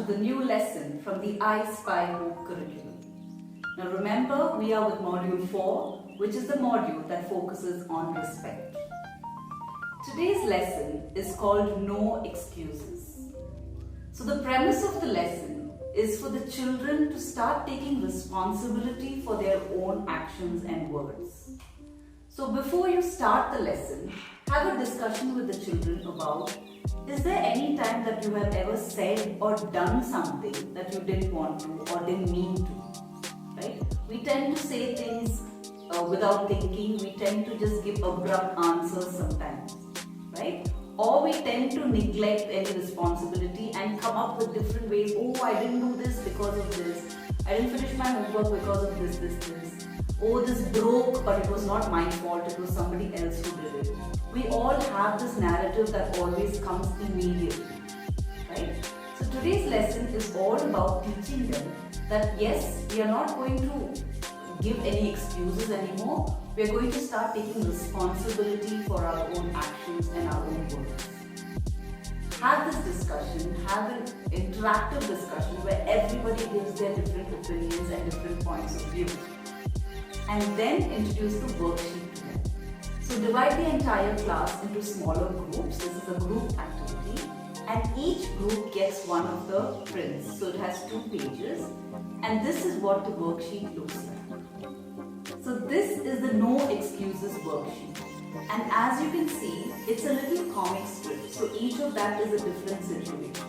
the new lesson from the I Spy Hope curriculum. Now remember, we are with Module 4, which is the module that focuses on respect. Today's lesson is called No Excuses. So the premise of the lesson is for the children to start taking responsibility for their own actions and words. So before you start the lesson, have a discussion with the children about, is there any time that you have ever said or done something that you didn't want to or didn't mean to, right? We tend to say things without thinking. We tend to just give abrupt answers sometimes, right? Or we tend to neglect any responsibility and come up with different ways. Oh, I didn't do this because of this. I didn't finish my homework because of this. Oh, this broke, but it was not my fault. It was somebody else who did it. We all have this narrative that always comes immediately, right? So today's lesson is all about teaching them that yes, we are not going to give any excuses anymore. We are going to start taking responsibility for our own actions and our own words. Have this discussion, have an interactive discussion where everybody gives their different opinions and different points of view. And then introduce the worksheet to them. So divide the entire class into smaller groups. This is a group activity. And each group gets one of the prints. So it has 2 pages. And this is what the worksheet looks like. So this is the No Excuses worksheet. And as you can see, it's a little comic strip. So each of that is a different situation.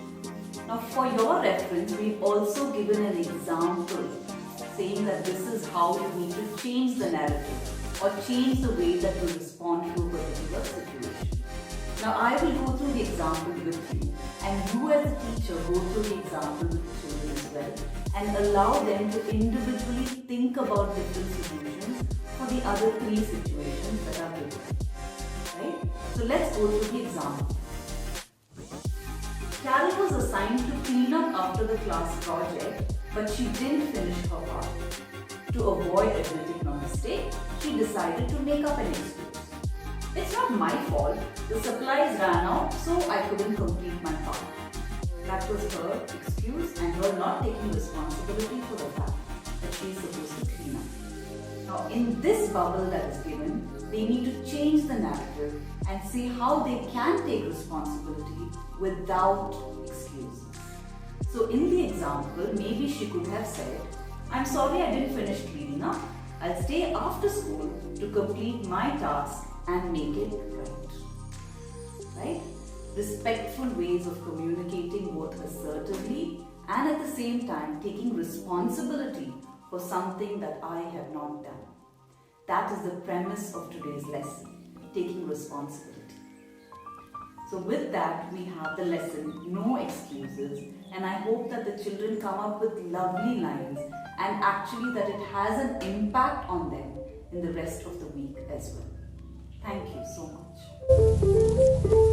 Now for your reference, we've also given an example saying that this is how you need to change the narrative or change the way that you respond to a particular situation. Now I will go through the example with you, and you as a teacher go through the example with the children as well, and allow them to individually think about different solutions for the other 3 situations that are given. Right? So let's go through the example. Carol was assigned to clean up after the class project, but she didn't finish her part. To avoid admitting her mistake, she decided to make up an excuse. It's not my fault. The supplies ran out, so I couldn't complete my part. That was her excuse and her not taking responsibility for the fact that she is supposed to clean up. Now, in this bubble that is given, they need to change the narrative and see how they can take responsibility without excuses. So in the example, maybe she could have said, I'm sorry I didn't finish cleaning up. I'll stay after school to complete my task and make it right. Right? Respectful ways of communicating both assertively and at the same time taking responsibility for something that I have not done. That is the premise of today's lesson, taking responsibility. So with that, we have the lesson, No Excuses, and I hope that the children come up with lovely lines and actually that it has an impact on them in the rest of the week as well. Thank you so much.